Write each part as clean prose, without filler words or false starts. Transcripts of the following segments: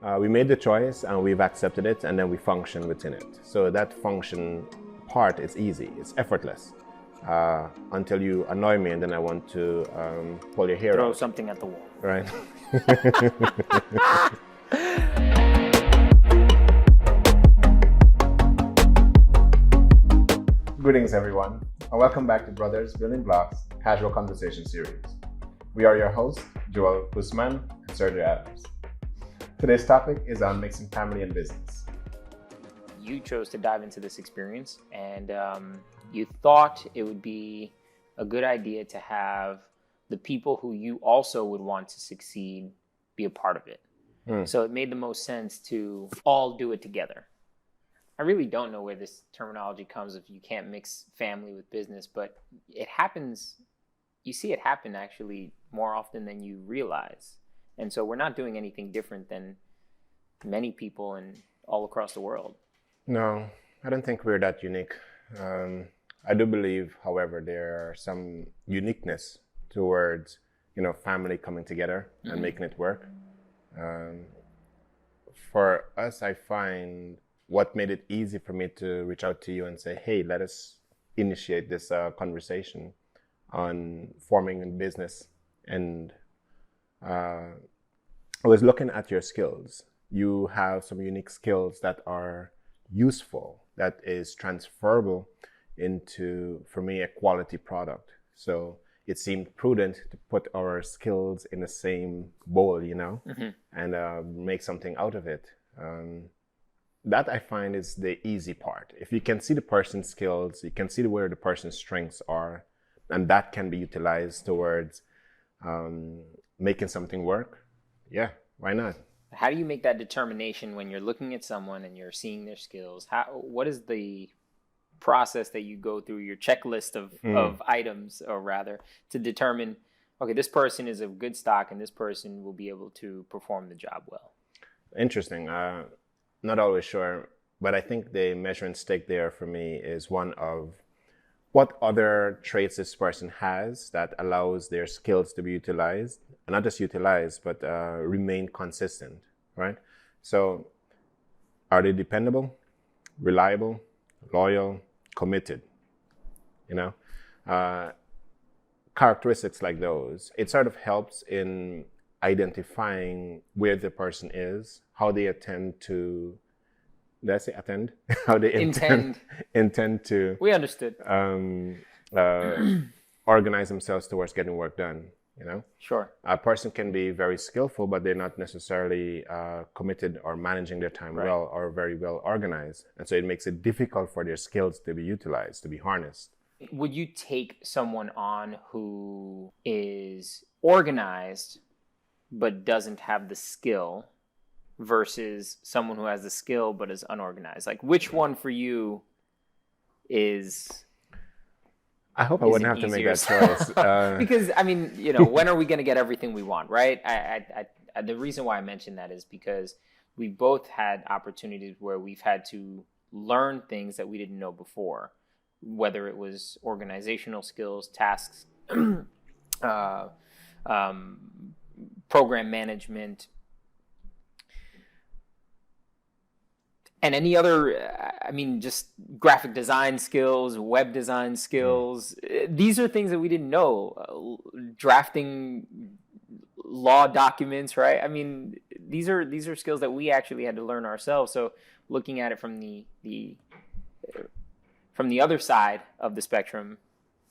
We made the choice and we've accepted it, and then we function within it. So that function part is easy, it's effortless. Until you annoy me and then I want to pull your hair Throw out. something at the wall. Right. Greetings everyone, and welcome back to Brothers Building Blocks Casual Conversation Series. We are your hosts, Joel Guzman and Sergio Adams. Today's topic is on mixing family and business. You chose to dive into this experience, and you thought it would be a good idea to have the people who you also would want to succeed be a part of it. So it made the most sense to all do it together. I really don't know where this terminology comes if you can't mix family with business, but it happens. You see it happen actually more often than you realize. And so we're not doing anything different than many people and all across the world. No, I don't think we're that unique. I do believe, however, there are some uniqueness towards, family coming together and making it work. For us, I find what made it easy for me to reach out to you and say, hey, let us initiate this conversation on forming a business. And I was looking at your skills. You have some unique skills that are useful, that is transferable into, for me, a quality product. So it seemed prudent to put our skills in the same bowl, and make something out of it. That I find is the easy part. If you can see the person's skills, you can see where the person's strengths are, and that can be utilized towards making something work. Yeah, why not? How do you make that determination when you're looking at someone and you're seeing their skills? What is the process that you go through, your checklist of items, or rather, to determine, okay, this person is of good stock and this person will be able to perform the job well? Interesting. Not always sure, but I think the measuring stick there for me is one of what other traits this person has that allows their skills to be utilized, and not just utilized, but remain consistent, right? So are they dependable, reliable, loyal, committed? Characteristics like those, it sort of helps in identifying where the person is, how they attend to, did I say attend? How they intend to. We understood. Organize themselves towards getting work done, Sure. A person can be very skillful, but they're not necessarily committed or managing their time well, or very well organized. And so it makes it difficult for their skills to be utilized, to be harnessed. Would you take someone on who is organized but doesn't have the skill versus someone who has the skill but is unorganized? Like, which one for you is... I hope I wouldn't have to make that choice. Because, when are we going to get everything we want, right? The reason why I mentioned that is because we both had opportunities where we've had to learn things that we didn't know before, whether it was organizational skills, tasks, program management, and any other, just graphic design skills, web design skills. These are things that we didn't know. Drafting law documents, right? These are skills that we actually had to learn ourselves. So looking at it from the other side of the spectrum,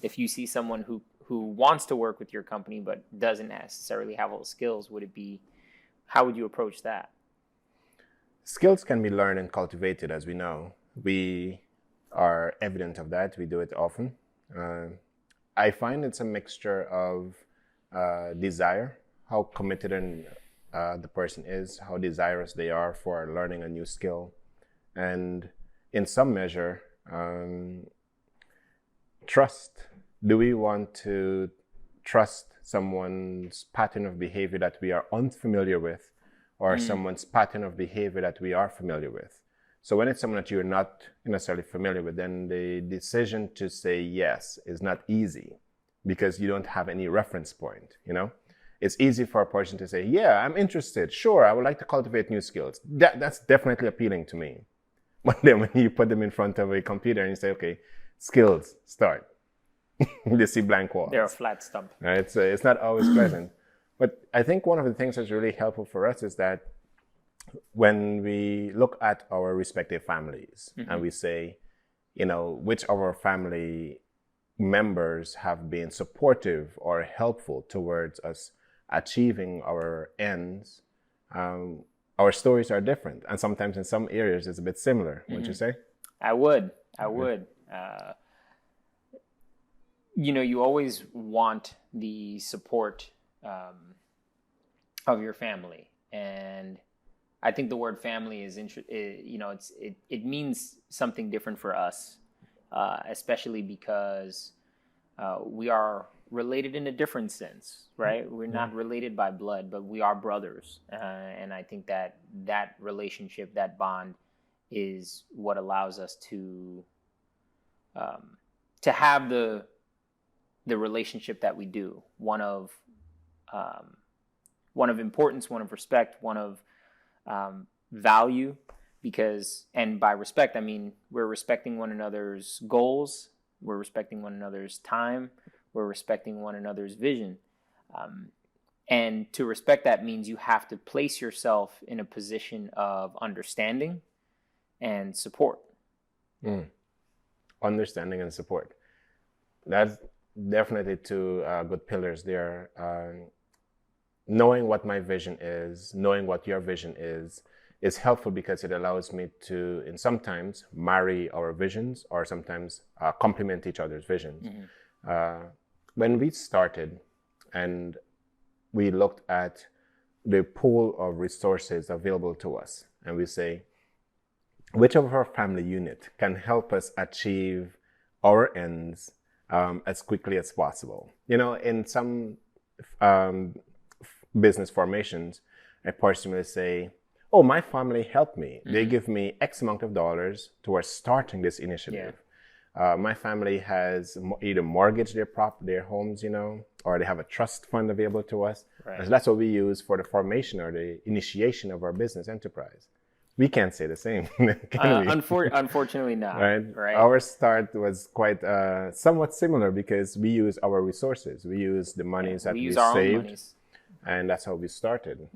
if you see someone who wants to work with your company but doesn't necessarily have all the skills, how would you approach that? Skills can be learned and cultivated, as we know. We are evident of that. We do it often. I find it's a mixture of desire, how committed the person is, how desirous they are for learning a new skill, and in some measure, trust. Do we want to trust someone's pattern of behavior that we are unfamiliar with, or someone's pattern of behavior that we are familiar with? So when it's someone that you're not necessarily familiar with, then the decision to say yes is not easy because you don't have any reference point, it's easy for a person to say, yeah, I'm interested. Sure, I would like to cultivate new skills. That's definitely appealing to me. But then when you put them in front of a computer and you say, okay, skills, start. They see blank walls. They're a flat stump. Right? It's not always pleasant. But I think one of the things that's really helpful for us is that when we look at our respective families and we say, which of our family members have been supportive or helpful towards us achieving our ends, our stories are different. And sometimes in some areas it's a bit similar, wouldn't you say? I would. You always want the support of your family. And I think the word family it means something different for us, especially because we are related in a different sense, right? We're not related by blood, but we are brothers. And I think that relationship, that bond, is what allows us to have the relationship that we do. One of importance, one of respect, one of value, and by respect, I mean we're respecting one another's goals, we're respecting one another's time, we're respecting one another's vision. And to respect that means you have to place yourself in a position of understanding and support. Understanding and support. That's definitely two good pillars there. Knowing what my vision is, knowing what your vision is helpful because it allows me to, in sometimes, marry our visions or sometimes complement each other's visions. When we started and we looked at the pool of resources available to us and we say, which of our family unit can help us achieve our ends as quickly as possible? In some business formations, a person will say, oh, my family helped me. They give me X amount of dollars towards starting this initiative. My family has either mortgaged their homes, or they have a trust fund available to us. Right. And that's what we use for the formation or the initiation of our business enterprise. We can't say the same, can we? Unfortunately not. Right? Our start was quite somewhat similar because we use our resources. We use the monies that we use our saved. Own monies. And that's how we started.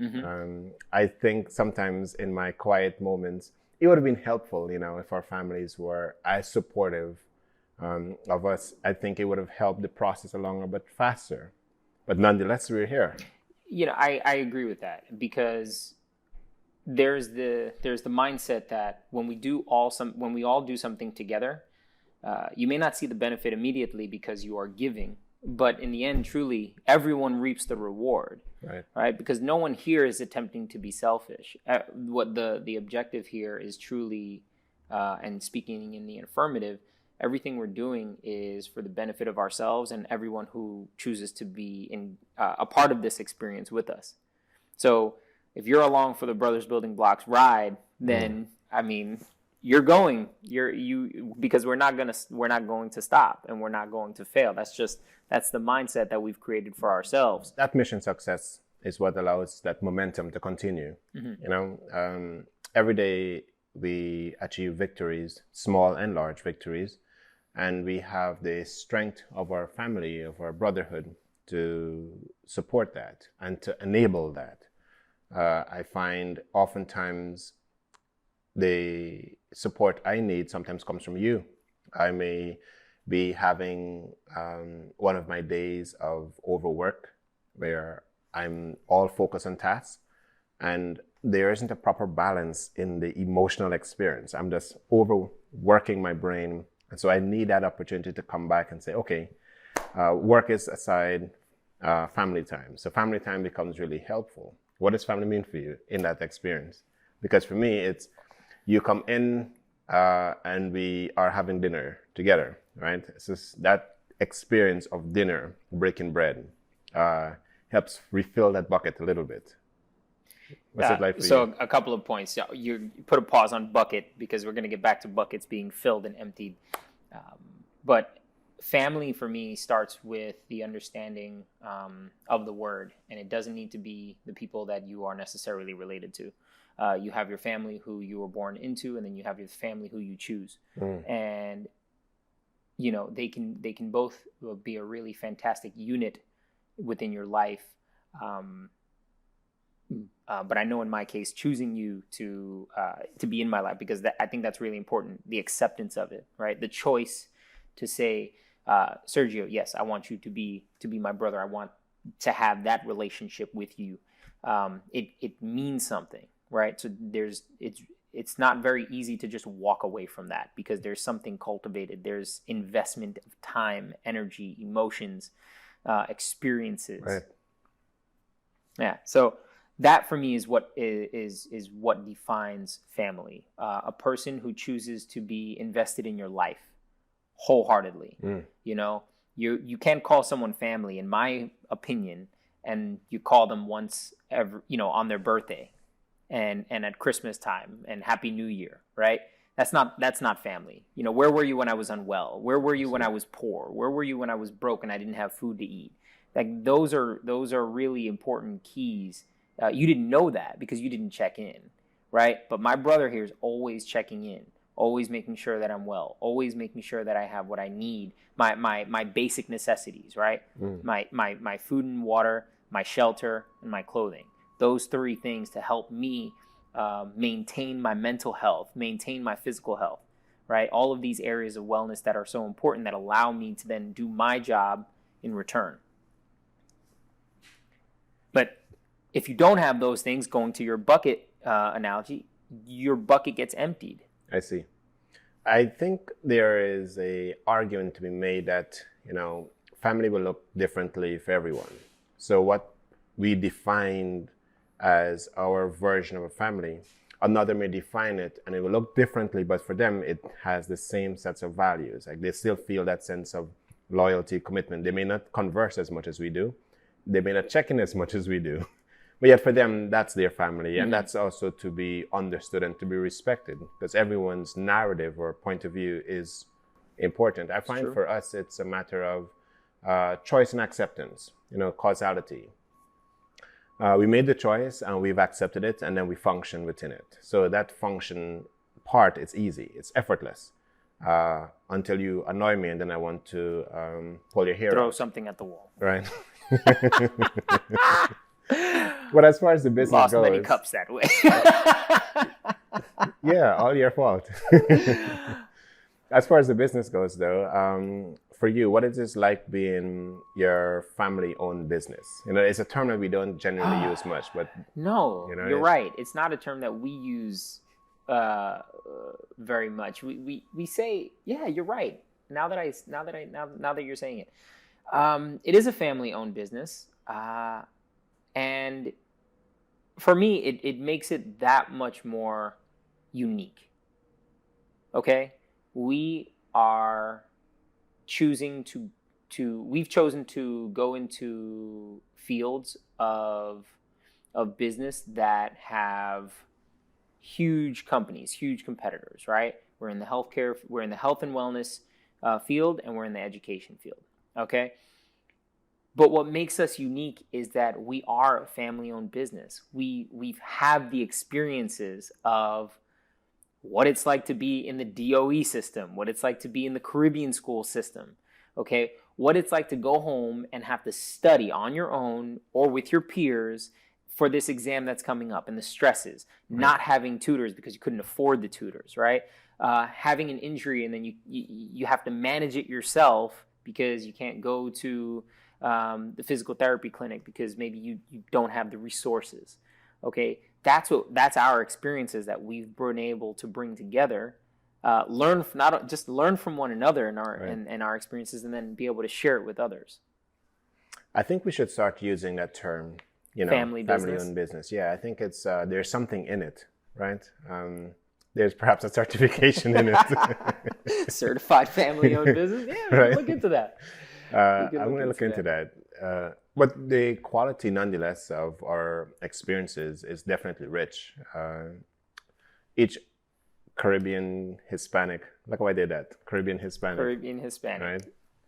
I think sometimes in my quiet moments, it would have been helpful, if our families were as supportive of us. I think it would have helped the process along a bit faster. But nonetheless, we're here. I agree with that because there's the mindset that when we all do something together, you may not see the benefit immediately because you are giving. But in the end, truly, everyone reaps the reward, right? Because no one here is attempting to be selfish. What the objective here is truly, and speaking in the affirmative, everything we're doing is for the benefit of ourselves and everyone who chooses to be in a part of this experience with us. So if you're along for the Brothers Building Blocks ride, then I mean, you're going, because we're not going to stop and we're not going to fail. That's the mindset that we've created for ourselves. That mission success is what allows that momentum to continue. Every day we achieve victories, small and large victories, and we have the strength of our family, of our brotherhood to support that and to enable that. I find oftentimes the support I need sometimes comes from you. I may be having one of my days of overwork where I'm all focused on tasks and there isn't a proper balance in the emotional experience. I'm just overworking my brain. And so I need that opportunity to come back and say, okay, work is aside, family time. So family time becomes really helpful. What does family mean for you in that experience? Because for me, it's you come in and we are having dinner together, right? So that experience of dinner, breaking bread, helps refill that bucket a little bit. What's it like for you? So a couple of points. You put a pause on bucket because we're going to get back to buckets being filled and emptied. But family for me starts with the understanding of the word, and it doesn't need to be the people that you are necessarily related to. You have your family who you were born into, and then you have your family who you choose. And you know, they can both be a really fantastic unit within your life. But I know in my case, choosing you to be in my life, because I think that's really important. The acceptance of it, right? The choice to say, Sergio, yes, I want you to be my brother. I want to have that relationship with you. It means something, right? So it's not very easy to just walk away from that, because there's something cultivated. There's investment of time, energy, emotions, experiences. Right. Yeah. So that for me is what what defines family. A person who chooses to be invested in your life wholeheartedly. You know, you can't call someone family, in my opinion, and you call them once every, you know, on their birthday and at Christmas time and Happy New Year, right? That's not family. You know, where were you when I was unwell? Where were you when I was poor? Where were you when I was broke and I didn't have food to eat? Like those are really important keys. You didn't know that because you didn't check in, right? But my brother here is always checking in, always making sure that I'm well, always making sure that I have what I need, my basic necessities, right? My food and water, my shelter, and my clothing. Those three things to help me maintain my mental health, maintain my physical health, right? All of these areas of wellness that are so important that allow me to then do my job in return. But if you don't have those things, going to your bucket analogy, your bucket gets emptied. I see. I think there is a argument to be made that, you know, family will look differently for everyone. So what we defined as our version of a family, another may define it and it will look differently, but for them it has the same sets of values. Like they still feel that sense of loyalty, commitment. They may not converse as much as we do. They may not check in as much as we do. But yet for them, that's their family. And that's also to be understood and to be respected, because everyone's narrative or point of view is important. I find for us, it's a matter of choice and acceptance, you know, causality. We made the choice and we've accepted it, and then we function within it. So that function part, it's easy, it's effortless. Until you annoy me and then I want to pull your hair Throw out. something at the wall. Right. But as far as the business Lost goes, many cups that way. Yeah, all your fault. As far as the business goes, though, for you, what is it like being your family-owned business? You know, it's a term that we don't generally use much, but no, you know, you're right. It's not a term that we use very much. We say, yeah, you're right. Now that you're saying it, it is a family-owned business. And for me, it makes it that much more unique. Okay? We are choosing we've chosen to go into fields of business that have huge companies, huge competitors, right? We're in the health and wellness field, and we're in the education field. Okay? But what makes us unique is that we are a family-owned business. We've had the experiences of what it's like to be in the DOE system, what it's like to be in the Caribbean school system, okay? What it's like to go home and have to study on your own or with your peers for this exam that's coming up, and the stresses, not having tutors because you couldn't afford the tutors, right? Having an injury and then you have to manage it yourself because you can't go to the physical therapy clinic because maybe you don't have the resources. Okay, that's our experiences that we've been able to bring together, learn from one another in our experiences, and then be able to share it with others. I think we should start using that term, you know, family-owned business. Yeah, I think it's there's something in it, right? There's perhaps a certification in it. Certified family-owned business. Yeah, we can look into that. I'm going to look into that. But the quality, nonetheless, of our experiences is definitely rich. Each Caribbean Hispanic, look how I did that. Caribbean Hispanic. Caribbean Hispanic. Right?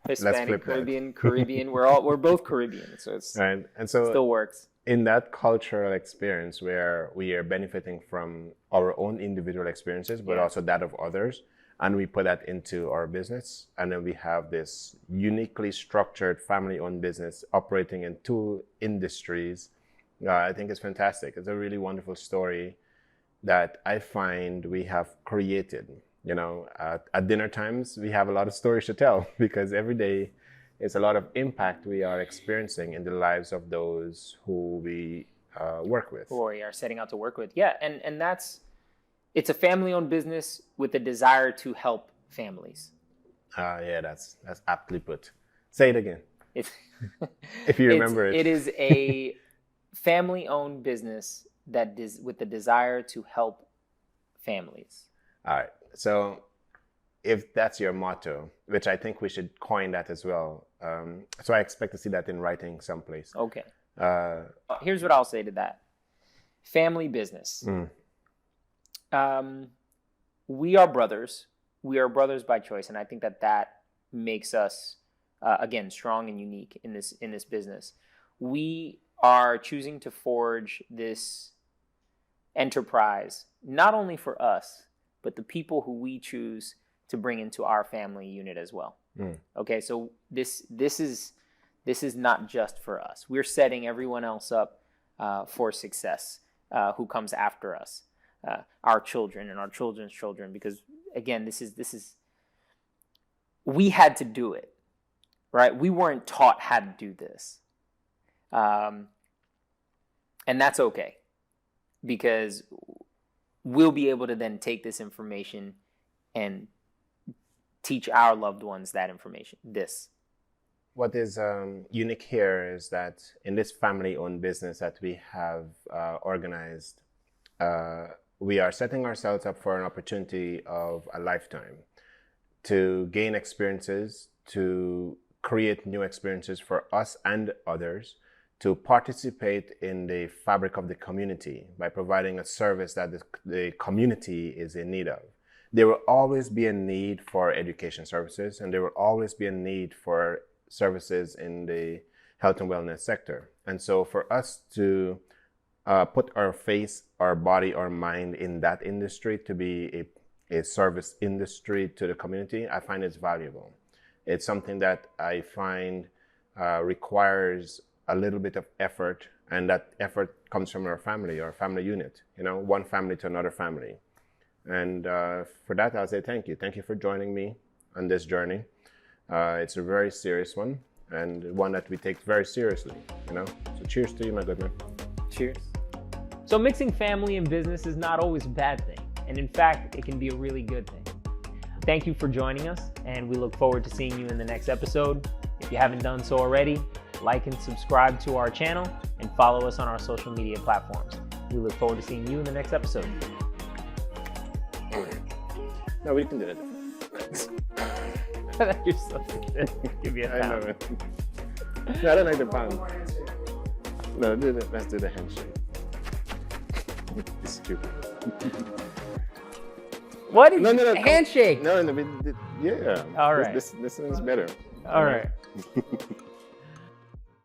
Hispanic, flip that. Caribbean. We're both Caribbean, so it's Right. And so still works. in that cultural experience where we are benefiting from our own individual experiences, but Yeah. also that of others, and we put that into our business, and then we have this uniquely structured family-owned business operating in two industries. I think it's fantastic. It's a really wonderful story that I find we have created. You know, at dinner times, we have a lot of stories to tell because every day it's a lot of impact we are experiencing in the lives of those who we work with. Who we are setting out to work with. Yeah, and it's a family-owned business with a desire to help families. Yeah, that's aptly put. Say it again. It's, if you remember it. It is a family-owned business that is with the desire to help families. All right. So if that's your motto, which I think we should coin that as well. So I expect to see that in writing someplace. Okay. Here's what I'll say to that. Family business. We are brothers. We are brothers by choice, and I think that makes us again strong and unique in this business. We are choosing to forge this enterprise not only for us, but the people who we choose to bring into our family unit as well. Okay, so this is not just for us. We're setting everyone else up for success who comes after us, our children and our children's children, because again, this is we had to do it, right? We weren't taught how to do this, and that's okay, because we'll be able to then take this information and teach our loved ones that information. What is unique here is that in this family-owned business that we have organized, we are setting ourselves up for an opportunity of a lifetime to gain experiences, to create new experiences for us and others, to participate in the fabric of the community by providing a service that the community is in need of. There will always be a need for education services, and there will always be a need for services in the health and wellness sector. And so for us to put our face, our body, our mind in that industry to be a service industry to the community, I find it's valuable. It's something that I find requires a little bit of effort, and that effort comes from our family, our family unit, you know, one family to another family. And for that, I'll say thank you. Thank you for joining me on this journey. It's a very serious one, and one that we take very seriously, you know. So cheers to you, my good man. Cheers. So mixing family and business is not always a bad thing. And in fact, it can be a really good thing. Thank you for joining us, and we look forward to seeing you in the next episode. If you haven't done so already, like and subscribe to our channel and follow us on our social media platforms. We look forward to seeing you in the next episode. No, we can do it. You're so good. Give me a pound. I know it. No, I don't like the pound. No, let's do the handshake. It's stupid. What is No. handshake? No, yeah. All right. This one's better. All right.